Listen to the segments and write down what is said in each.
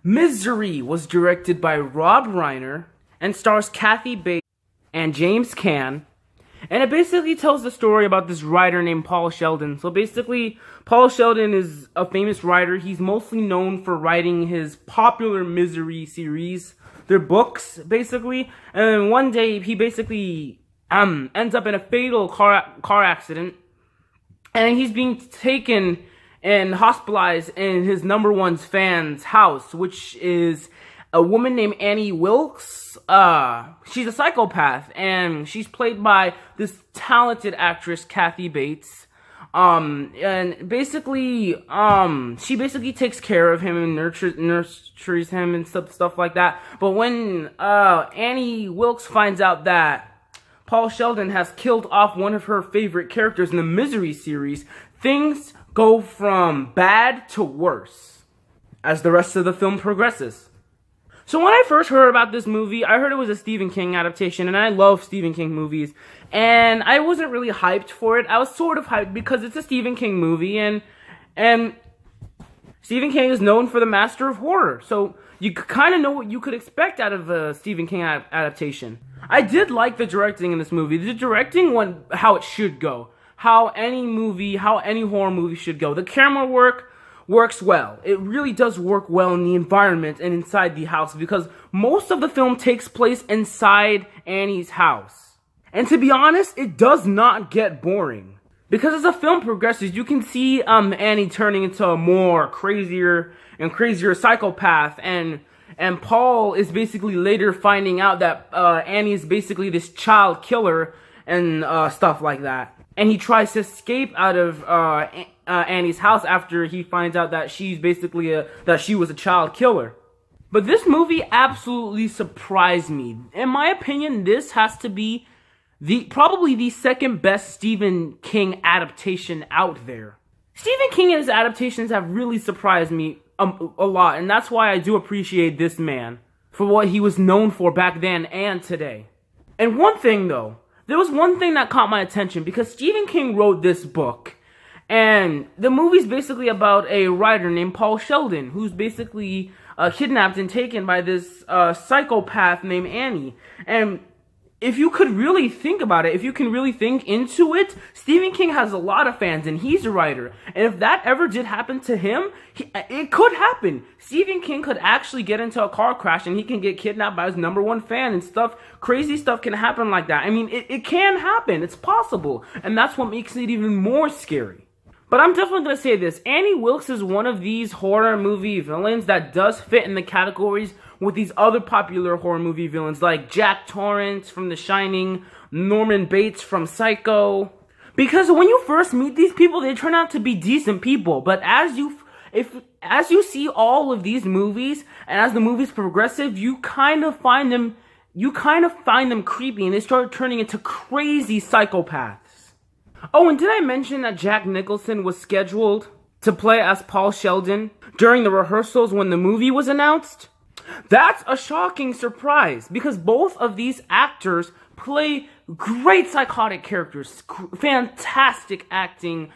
Misery was directed by Rob Reiner and stars Kathy Bates and James Caan. And it basically tells the story about this writer named Paul Sheldon. So basically, Paul Sheldon is a famous writer. He's mostly known for writing his popular Misery series. They're books, basically. And one day, he basically ends up in a fatal car accident. And he's being taken and hospitalized in his number one's fan's house, which is a woman named Annie Wilkes. She's a psychopath, and she's played by this talented actress, Kathy Bates. And basically, she basically takes care of him and nurtures him and stuff like that. But when, Annie Wilkes finds out that Paul Sheldon has killed off one of her favorite characters in the Misery series, things go from bad to worse as the rest of the film progresses. So when I first heard about this movie, I heard it was a Stephen King adaptation, and I love Stephen King movies, and I wasn't really hyped for it. I was sort of hyped because it's a Stephen King movie, and Stephen King is known for the master of horror, so you kind of know what you could expect out of a Stephen King adaptation. I did like the directing in this movie. The directing went how it should go, how any horror movie should go. The camera work works well. It really does work well in the environment and inside the house, because most of the film takes place inside Annie's house. And to be honest, it does not get boring. Because as the film progresses, you can see Annie turning into a more crazier and crazier psychopath, and Paul is basically later finding out that Annie is basically this child killer and stuff like that. And he tries to escape out of Annie's house after he finds out that she's basically that she was a child killer. But this movie absolutely surprised me. In my opinion, this has to be probably the second best Stephen King adaptation out there. Stephen King and his adaptations have really surprised me a lot, and that's why I do appreciate this man for what he was known for back then and today. And one thing though, there was one thing that caught my attention, because Stephen King wrote this book, and the movie's basically about a writer named Paul Sheldon, who's basically kidnapped and taken by this psychopath named Annie. And if you could really think about it, if you can really think into it, Stephen King has a lot of fans, and he's a writer. And if that ever did happen to him, it could happen. Stephen King could actually get into a car crash, and he can get kidnapped by his number one fan, and stuff, crazy stuff can happen like that. I mean, it can happen. It's possible. And that's what makes it even more scary. But I'm definitely going to say this. Annie Wilkes is one of these horror movie villains that does fit in the categories with these other popular horror movie villains like Jack Torrance from The Shining, Norman Bates from Psycho. Because when you first meet these people, they turn out to be decent people. But as you see all of these movies, and as the movies progressive, you kind of find them creepy, and they start turning into crazy psychopaths. Oh, and did I mention that Jack Nicholson was scheduled to play as Paul Sheldon during the rehearsals when the movie was announced? That's a shocking surprise, because both of these actors play great psychotic characters. Fantastic acting.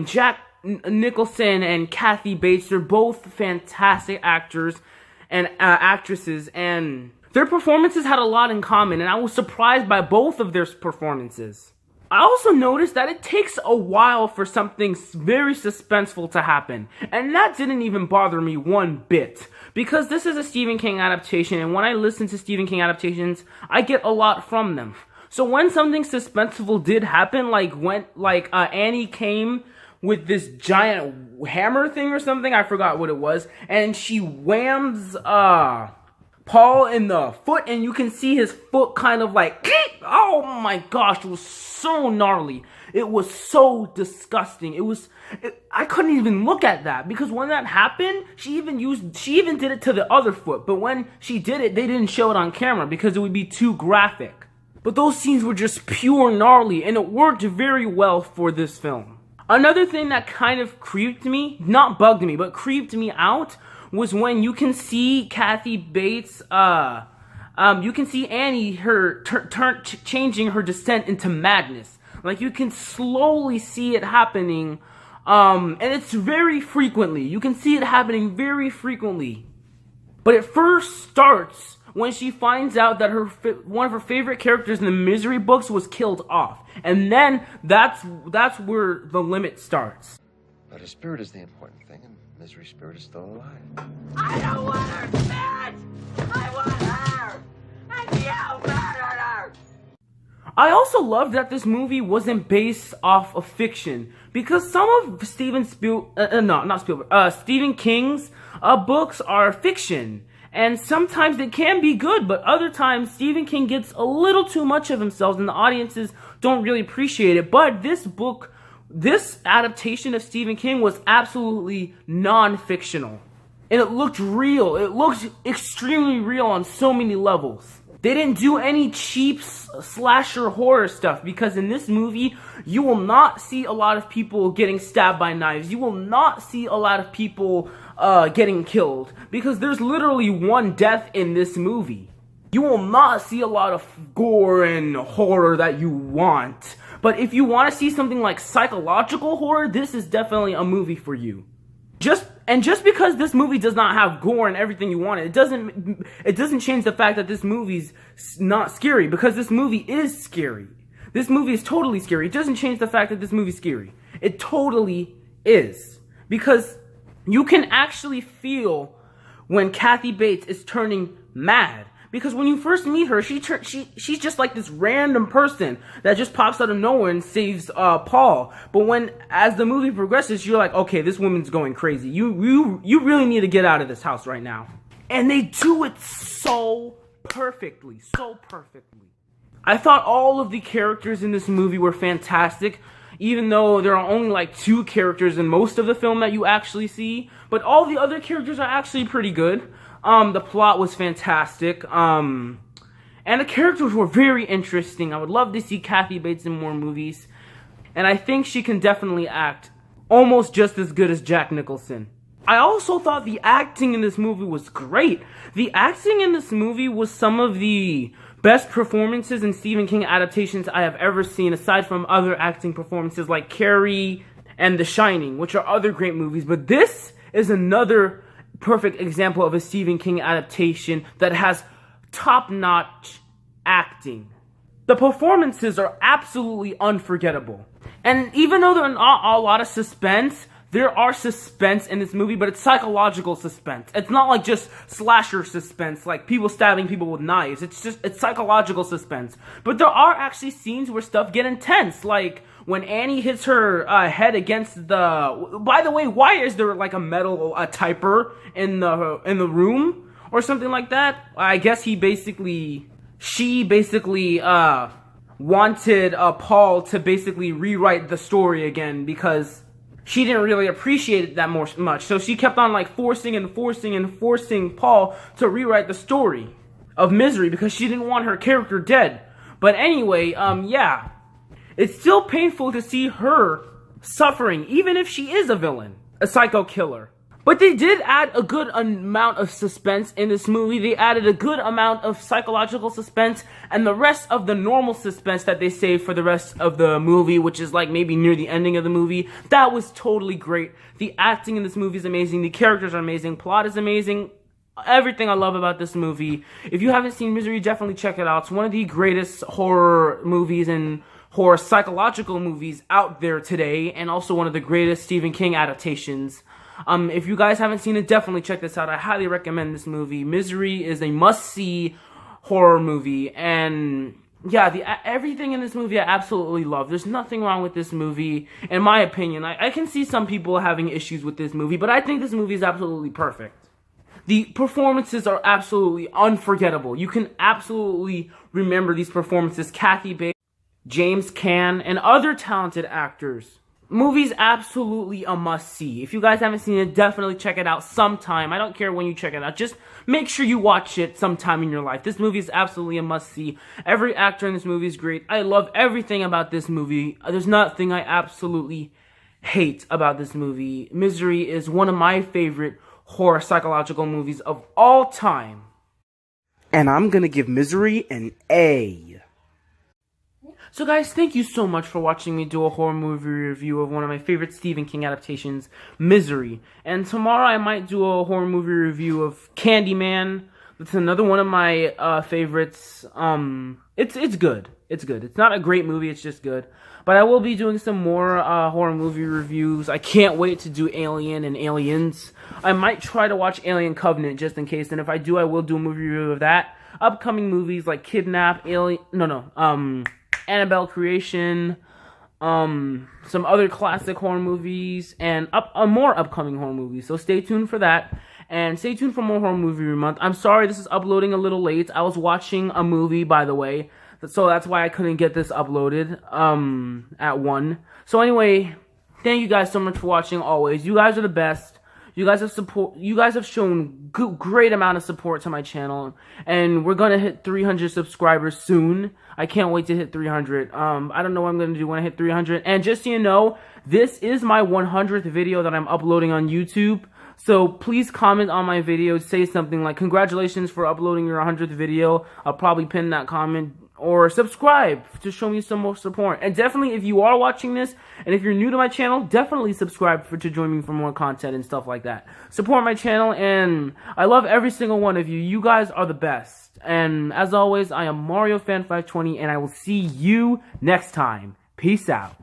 Jack Nicholson and Kathy Bates, they're both fantastic actors and actresses, and their performances had a lot in common, and I was surprised by both of their performances. I also noticed that it takes a while for something very suspenseful to happen, and that didn't even bother me one bit, because this is a Stephen King adaptation, and when I listen to Stephen King adaptations, I get a lot from them. So when something suspenseful did happen, like when Annie came with this giant hammer thing or something, I forgot what it was, and she whams Paul in the foot, and you can see his foot kind of like, oh my gosh, it was so gnarly. It was so disgusting. I couldn't even look at that, because when that happened, she even did it to the other foot. But when she did it, they didn't show it on camera because it would be too graphic. But those scenes were just pure gnarly, and it worked very well for this film. Another thing that kind of creeped me, not bugged me, but creeped me out, was when you can see Kathy Bates, you can see Annie, changing her descent into madness. Like, you can slowly see it happening, and it's very frequently. You can see it happening very frequently. But it first starts when she finds out that one of her favorite characters in the Misery books was killed off. And then that's where the limit starts. But her spirit is the important thing, and Misery's spirit is still alive. I don't want her, bitch! I want her! And you murdered her! I also love that this movie wasn't based off of fiction, because some of Stephen King's books are fiction, and sometimes they can be good, but other times Stephen King gets a little too much of himself and the audiences don't really appreciate it. But this adaptation of Stephen King was absolutely non-fictional, and it looked real. It looked extremely real on so many levels. They didn't do any cheap slasher horror stuff, because in this movie, you will not see a lot of people getting stabbed by knives. You will not see a lot of people getting killed, because there's literally one death in this movie. You will not see a lot of gore and horror that you want. But if you want to see something like psychological horror, this is definitely a movie for you. Just because this movie does not have gore and everything you want, it doesn't change the fact that this movie's not scary, because this movie is scary. This movie is totally scary. It doesn't change the fact that this movie's scary. It totally is. Because you can actually feel when Kathy Bates is turning mad. Because when you first meet her, she's just like this random person that just pops out of nowhere and saves Paul. But as the movie progresses, you're like, okay, this woman's going crazy. You really need to get out of this house right now. And they do it so perfectly, so perfectly. I thought all of the characters in this movie were fantastic, even though there are only like 2 characters in most of the film that you actually see. But all the other characters are actually pretty good. The plot was fantastic, and the characters were very interesting. I would love to see Kathy Bates in more movies, and I think she can definitely act almost just as good as Jack Nicholson. I also thought the acting in this movie was great. The acting in this movie was some of the best performances in Stephen King adaptations I have ever seen, aside from other acting performances like Carrie and The Shining, which are other great movies. But this is another perfect example of a Stephen King adaptation that has top-notch acting. The performances are absolutely unforgettable. And even though there are not a lot of suspense, there are suspense in this movie, but it's psychological suspense. It's not like just slasher suspense, like people stabbing people with knives. It's psychological suspense. But there are actually scenes where stuff get intense, like when Annie hits her head against the... By the way, why is there like a metal typer in the room or something like that? I guess she basically wanted Paul to basically rewrite the story again, because she didn't really appreciate it that much. So she kept on like forcing Paul to rewrite the story of Misery, because she didn't want her character dead. But anyway, yeah. It's still painful to see her suffering, even if she is a villain, a psycho killer. But they did add a good amount of suspense in this movie. They added a good amount of psychological suspense, and the rest of the normal suspense that they saved for the rest of the movie, which is like maybe near the ending of the movie, that was totally great. The acting in this movie is amazing. The characters are amazing. Plot is amazing. Everything I love about this movie. If you haven't seen Misery, definitely check it out. It's one of the greatest horror movies and horror psychological movies out there today, and also one of the greatest Stephen King adaptations. If you guys haven't seen it, definitely check this out. I highly recommend this movie. Misery is a must-see horror movie, and yeah, everything in this movie I absolutely love. There's nothing wrong with this movie, in my opinion. I can see some people having issues with this movie, but I think this movie is absolutely perfect. The performances are absolutely unforgettable. You can absolutely remember these performances. Kathy Bates, James Caan, and other talented actors. Movie's absolutely a must-see. If you guys haven't seen it, definitely check it out sometime. I don't care when you check it out. Just make sure you watch it sometime in your life. This movie is absolutely a must-see. Every actor in this movie is great. I love everything about this movie. There's nothing I absolutely hate about this movie. Misery is one of my favorite horror psychological movies of all time. And I'm gonna give Misery an A. So guys, thank you so much for watching me do a horror movie review of one of my favorite Stephen King adaptations, Misery. And tomorrow I might do a horror movie review of Candyman. It's another one of my favorites. It's good. It's good. It's not a great movie, it's just good. But I will be doing some more horror movie reviews. I can't wait to do Alien and Aliens. I might try to watch Alien Covenant just in case, and if I do, I will do a movie review of that. Upcoming movies like Kidnap, Annabelle Creation, some other classic horror movies, and more upcoming horror movies. So stay tuned for that. And stay tuned for more horror movie month. I'm sorry this is uploading a little late. I was watching a movie, by the way. So that's why I couldn't get this uploaded at 1. So anyway, thank you guys so much for watching always. You guys are the best. You guys have shown great amount of support to my channel, and we're gonna hit 300 subscribers soon. I can't wait to hit 300. I don't know what I'm gonna do when I hit 300. And just so you know, this is my 100th video that I'm uploading on YouTube. So please comment on my video, say something like congratulations for uploading your 100th video. I'll probably pin that comment. Or subscribe to show me some more support. And definitely, if you are watching this, and if you're new to my channel, definitely subscribe to join me for more content and stuff like that. Support my channel, and I love every single one of you. You guys are the best. And as always, I am Mario Fan 520, and I will see you next time. Peace out.